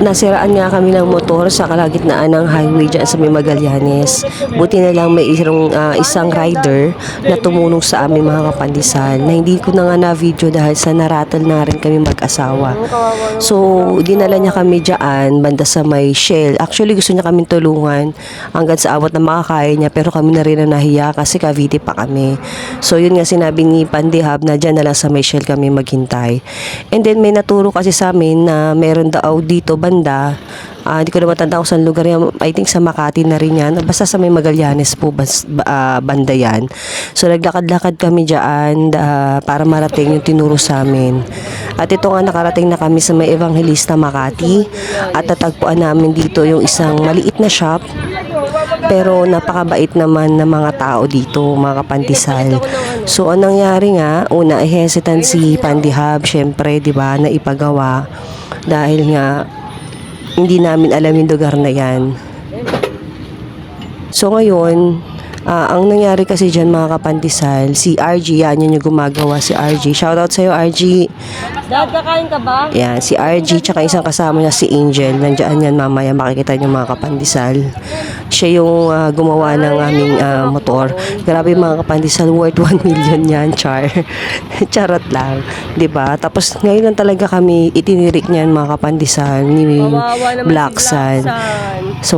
nasiraan nga kami ng motor sa kalagitnaan ng highway dyan sa may Magallanes. Buti na lang may isang rider na tumulong sa amin mga kapandisal, na hindi ko na nga na-video dahil sa naratal na rin kami mag-asawa. So, dinala niya kami dyan, banda sa may Shell. Actually, gusto niya kaming tulungan hanggang sa abot na makakaya niya, pero kami na rin na nahiya kasi Cavite pa kami. So, yun nga sinabi ni Pandihab na dyan na lang sa may Shell kami maghintay. And then, may naturo kasi sa amin na meron daw dito banda, hindi ko na matanda kung saan lugar yan, I think sa Makati na rin yan, basta sa may Magallanes po banda yan. So naglakad-lakad kami dyan para marating yung tinuro sa amin. At ito nga, nakarating na kami sa may Evangelista Makati at natagpuan namin dito yung isang maliit na shop, pero napakabait naman ng mga tao dito, mga kapandisal. So anong nangyari nga, una hesitant si Pandihab, syempre, di ba, na ipagawa dahil nga hindi namin alam yung lugar na yan. So ngayon, ang nangyari kasi dyan mga kapandisal, si RG, yan yung gumagawa, si RG. Shoutout sa'yo, RG. Dad, kakain ka ba? Yan, si RG, tsaka isang kasama niya si Angel. Nandiyan yan mamaya, makikita niyo mga kapandisal. Siya yung gumawa ng aming motor. Grabe mga kapandisal, worth 1 million yan, char. Charot lang, 'di ba? Tapos ngayon lang talaga kami itinirik niyan mga kapandisal ni Black Sun. So,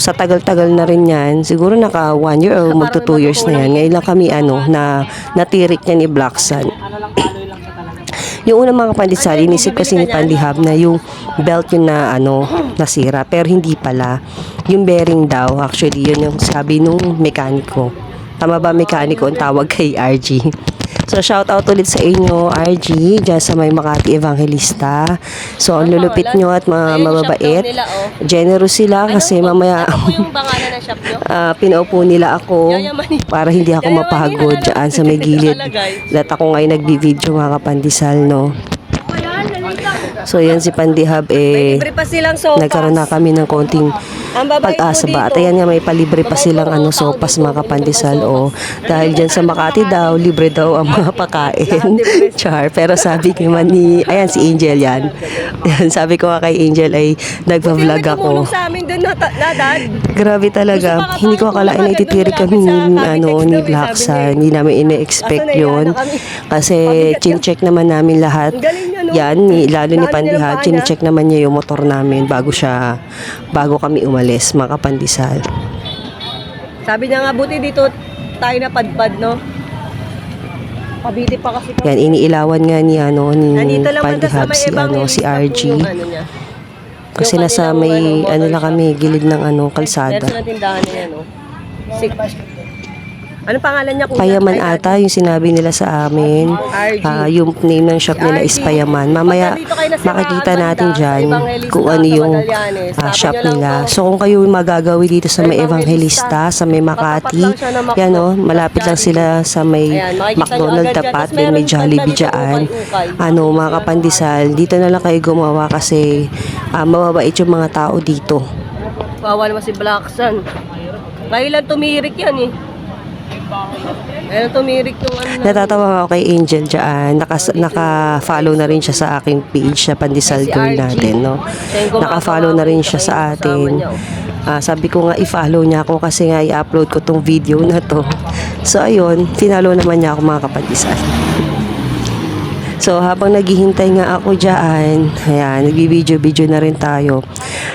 sa tagal-tagal na rin yan, siguro naka 1 year o magto 2 years na yan. Ngayon lang kami na natirik niya ni Black Sun. Yung unang mga pandisal, inisip kasi ni Pandihab na yung belt yun na nasira, pero hindi pala. Yung bearing daw, actually yun yung sabi nung mekaniko. Tama ba, mekaniko ang tawag kay RG? So, shout out ulit sa inyo, RG, dyan sa may Makati Evangelista. So, ang lulupit nyo at mababait. Generous sila kasi mamaya pinaupo nila ako para hindi ako mapagod dyan sa may gilid. At ako ngayon nagbi-video mga kapandisal, no? So, yan si Pandihab, nagkaroon na kami ng konting pag-asa ba. At ayan nga, may palibre pa silang sopas mga kapandisal. Dahil dyan sa Makati daw, libre daw ang mga pakain. Char. Pero sabi naman ayan si Angel yan. Sabi ko nga kay Angel ay nagpa-vlog ako. Grabe talaga. Hindi ko akalain na ititirik kami ni Black Sun. Hindi namin ine-expect yun. Kasi chin-check naman namin lahat. Yan, lalo ni Pandihab, chine-check naman niya yung motor namin bago kami umalis, mga kapandisal. Sabi niya nga, buti dito tayo napadpad, no? Cavite pa kasi. Yan, iniilawan nga ni Pandihab si RG. Kasi nasa may, lang kami, gilid ng kalsada. Meron sa tindahan niya, no? Ano pangalan niya? Payaman ata yung sinabi nila sa amin. Yung name ng shop nila is Payaman. Mamaya makikita natin dyan kung ano yung shop nila. So kung kayo magagawi dito sa may Evangelista, sa may Makati, yan malapit lang sila sa may McDonald tapat, then may Jollibee dyan. Mga kapandisal, dito na lang kayo gumawa kasi mababait yung mga tao dito. Wawa naman si Black Sun. Kailan tumirik yan tumirik yung Natatawa ako kay Angel dyan. Naka-follow na rin siya sa aking page sa Pandesal Girl natin, no? Naka-follow na rin siya sa atin. Sabi ko nga i-follow niya ako kasi nga i-upload ko tong video na to. So ayun, finalo naman niya ako mga kapandisal. So, habang naghihintay nga ako dyan, ayan, nagbi-video na rin tayo.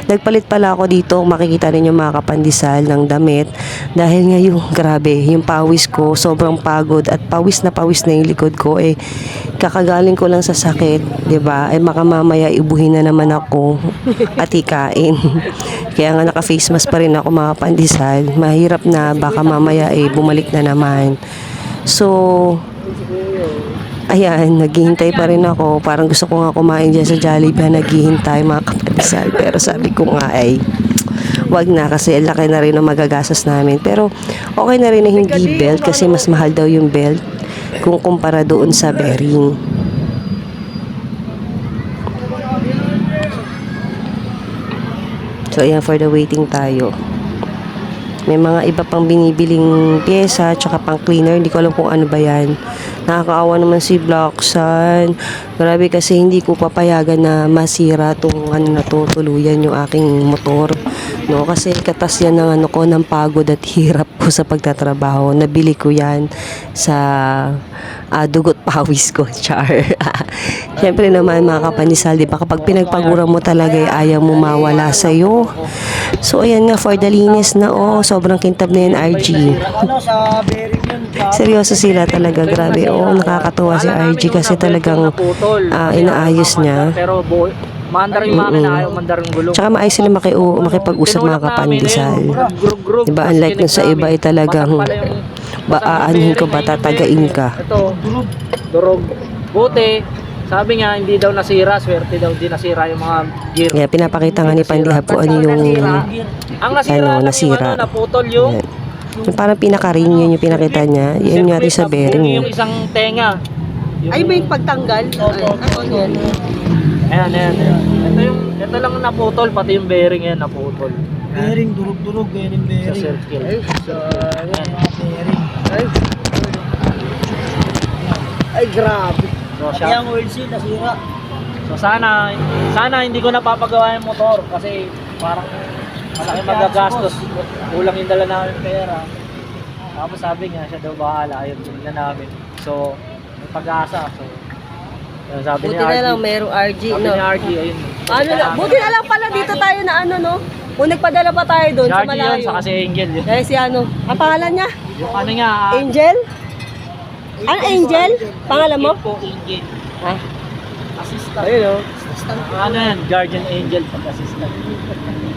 Nagpalit pala ako dito, makikita rin yung mga kapandisal ng damit. Dahil nga grabe, yung pawis ko, sobrang pagod at pawis na yung likod ko. Kakagaling ko lang sa sakit, diba? Makamamaya ibuhin na naman ako at ikain. Kaya nga naka-face mask pa rin ako mga kapandisal. Mahirap na, baka mamaya bumalik na naman. So, ayan, naghihintay pa rin ako. Parang gusto ko nga kumain dyan sa Jollibee, naghihintay mga kapandisal. Pero sabi ko nga wag na kasi laki na rin ang magagasas namin. Pero okay na rin na hindi belt kasi mas mahal daw yung belt kung kumpara doon sa bearing. So ayan, for the waiting tayo. May mga iba pang binibiling pyesa tsaka pang cleaner. Hindi ko alam kung ano ba yan. Nakakaawa naman si Black Sun. Grabe kasi hindi ko papayagan na masira tong ano na to, tuluyan yung aking motor. No, kasi katas yan ng ano ko, ng pagod at hirap ko sa pagtatrabaho. Nabili ko yan sa dugot pawis ko, char. Siyempre naman mga kapanisal, di ba? Kapag pinagpaguran mo talaga, ayaw mo mawala sa'yo. So, ayan nga, for the linis na, sobrang kintab na yan, RG. Ano, sa bearing yun. Seryoso sila talaga, grabe. Nakakatuwa si RG kasi talagang inaayos niya. Pero maandar yung makina, ayaw mandar yung gulong. Tsaka maayos sila makipag-usap mga kapandisal. Diba, unlike nun sa iba ay talagang aanhin ko ba, tatagain ka. Ito, durog. Buti, sabi nga, hindi daw nasira, swerte daw, hindi nasira yung mga gear. Kaya pinapakita nga ni Pandihab kung ano yung Ang nasira lang nasira. yung naputol yung Yan. Yung parang pinaka-ring, yun yung pinakita niya. Yun nga rin sa bearing. yung isang tenga. Ay, may pagtanggal? Ano yan? Ayan. Ito lang ang naputol, pati yung bearing yan naputol. Bearing, durog-durog, bearing, Sa bearing. circle. Bearing. Ay, grabe. So, Kaya ang oil seal, nasira. So sana hindi ko napapagawa yung motor kasi parang malaki magagastos. Kulang yung dala namin pera. Tapos sabi nga siya daw bahala, ayun din na namin. So may pag-asa. So yun, sabi Buti ni RG. na lang, merong RG, Sabi no? ni RG, ayun. Ano na, buti na lang pala dito tayo na ano, no? Kung nagpadala pa tayo doon Si sa RG yun, malayo. saka si Angel yun. Dahil si ano, ang pangalan niya? Yung ano nga, Angel? Ano, Angel? Pangalan mo? po Angel. Ah, Assistant. Ayun o. Ano yan, guardian angel pag-assistant.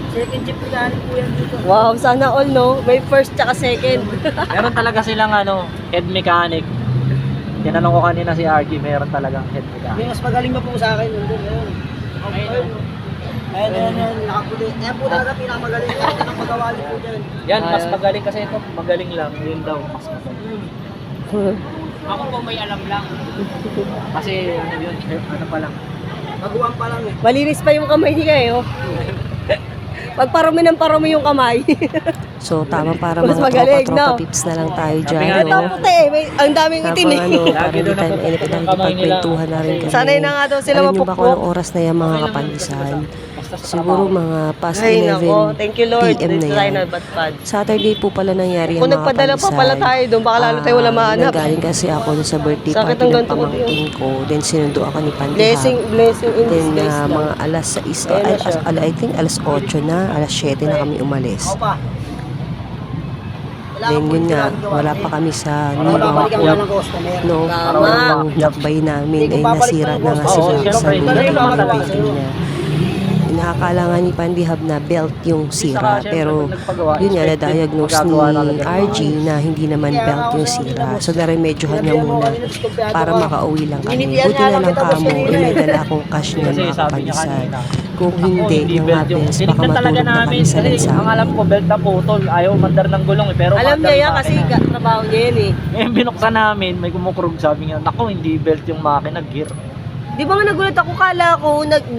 Second jeep na po yan dito. wow, sana all, no? May first tsaka second. Meron talaga silang ano, head mechanic. Tinanong ko kanina si RG, meron talagang head May mechanic. mas magaling pa po sa akin yun doon. Ayun, nakaputi. Ayan po talaga pinakamagaling yan. Yan ang magawa niyo po dyan. Yan, mas magaling kasi ito, magaling lang. Yun daw, mas magaling. Ako po may alam lang. Kasi ano yun, ano pa lang. Baguhan pa lang eh. Malinis pa yung kamay niya eh, oh. Pagparami ng parami yung kamay. So, tama para Mas mga magaling, tropa-tropa no? pips na lang tayo Sabi dyan. nga Ito No? puti eh, may, ang daming itim eh. Habang para Lagi hindi doon tayo napupunta mainit ang kamay nila. pagkwentuhan na rin kami. Sanay na nga daw sila Alam niyo ba kung mapukpok. anong oras na yan mga kapandisal? Siguro mga past Ay, nako. 11 Thank you, Lord. PM na Dito tayo yan. nagbatpad. Saturday po pala nangyari Kung ang mga nagpadala pa pandesal. pala tayo doon, baka lalo tayo wala mahanap. Nagaling kasi ako dun sa birthday Sakit party ng ng ganito ko, pamangkin ko. Then sinundo ako ni Pandihab. Blessing in Then disguise lang. mga alas 6, Ayan na siya. I think alas 8 na, alas 7 na kami umalis. Ako pa. Then yun nga, wala pa kami sa Wala Nuwa balikan po. ka ng customer. No, Tama. ang lakbay namin ay nasira na nga Oo, sila sa syempre, luna hindi ng naman mga talaga building niya. Nakakala nga ni Pandihab na belt yung sira, pero yun nga, na-diagnose ni RG na hindi naman belt yung sira. So naremedyohan niya muna para makauwi lang kami. Buti na lang kamo, may dala akong cash niya Kasi mga sabi niya kapandisan. kanina, Kung ako, hindi, yung belt yung habens, baka tinignan talaga matulog na namin kami sa kasi ang lansangan. alam ko belt na putol, ayaw mandar ng gulong eh, pero Alam mandar niya yan yung kasi makina. trabaho niya yan eh. Eh, binuksan namin, may kumukurog, sabi niya, naku, hindi belt yung makina, gear. Di ba nga nagulat ako, kala ko,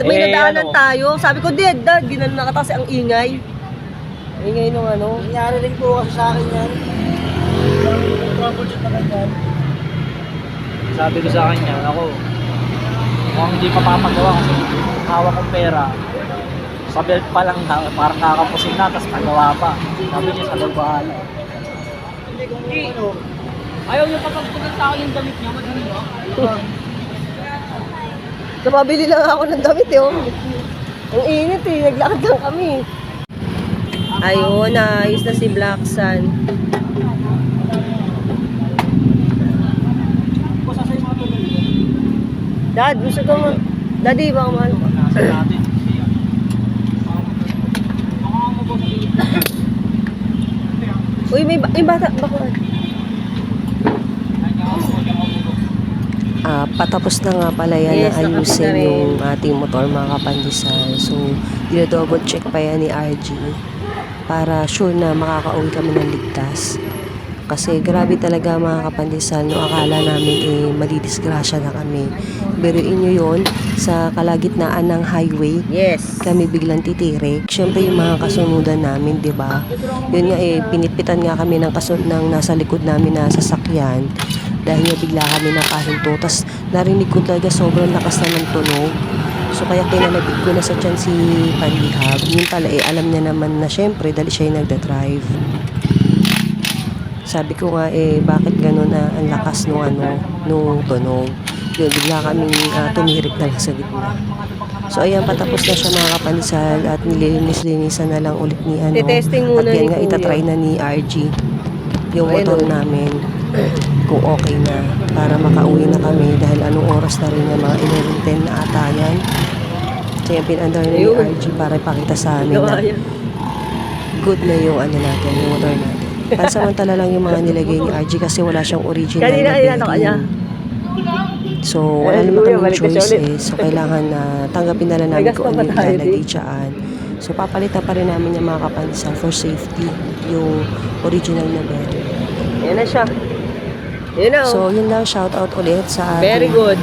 may Eh, nadaanan ano? tayo. Sabi ko, dad, ginan na kasi ang ingay. Ingay nung ano. Nangyari rin po kasi sa akin yan. Troubleshoot na ganyan. Sabi ko sa kanya, ako, kung hindi pa papagawa kasi hawak kong pera, sa belt pa lang na, parang kakapusin na, tapos nagawa pa. Sabi niya, sa daw bahala. Hindi kung ano. Ayaw niya kapag sa akin yung damit niya, madali ba? Napabili lang ako ng damit eh. Oh. Ang init eh, naglakad lang kami. Ayun, naayos na si Black Sun. Dad, gusto ko mo. Daddy, baka mahal ko. Nasa natin. Uy, may bata. Bakuran. Patapos na nga pala yan Yes, na nakapit ayusin na rin. yung ating motor mga kapandisal. So, double check pa yan ni RG para sure na makakauwi kami ng ligtas. Kasi grabe talaga mga kapandisal, no, akala namin madidisgrasya na kami. Biruin nyo yun, sa kalagitnaan ng highway, Yes. kami biglang titirik. Siyempre yung mga kasunudan namin, di ba? Yun nga pinipitan nga kami ng nasa likod namin na sasakyan. dahil nga bigla kami nakahinto. Tapos narinig ko talaga sobrang lakas na ng tunog. So kaya kinalabit ko na sa tiyan si Palihab. Yun pala alam niya naman na syempre dahil siya yung nagda-drive. Sabi ko nga bakit ganun ang lakas nung tunog. Yun, bigla kaming tumirik na lang sa gitna. So ayan, patapos na siya mga kapansal at nililinis-linisan na lang ulit ni Titesting muna at yan ni nga Kuya. itatry na ni RG yung Ayun, motor namin kung okay na para makauwi na kami dahil anong oras na rin na mga 11:10 na ata yan. So yan, pinandar na ni Ayun. RG para ipakita sa amin na Gawa yan. good na yung natin, yung motor natin. Pansamantala lang yung mga nilagay ni RG kasi wala siyang original Kanina, na inano ka niya? bearing. So, wala Eh, naman Kuya, kami balik ka siya choice ulit. So, kailangan na tanggapin na lang May namin gas kung pa ano ba yung tayo, lalagay di? dyan. So, papalitan pa rin namin yung mga kapansan for safety, yung original na bearing. Yan na siya. Yun na. So, yun lang, shout out ulit sa Very ating good.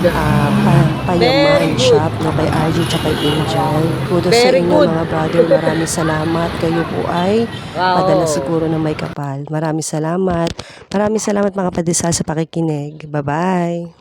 Payaman Very good. Shop, no, kay RG at kay Angel. Kudos sa Very inyo good. mga brother, maraming salamat. Kayo po ay Wow. padala siguro na may kapal. Maraming salamat. Maraming salamat mga padisal sa pakikinig. Bye-bye.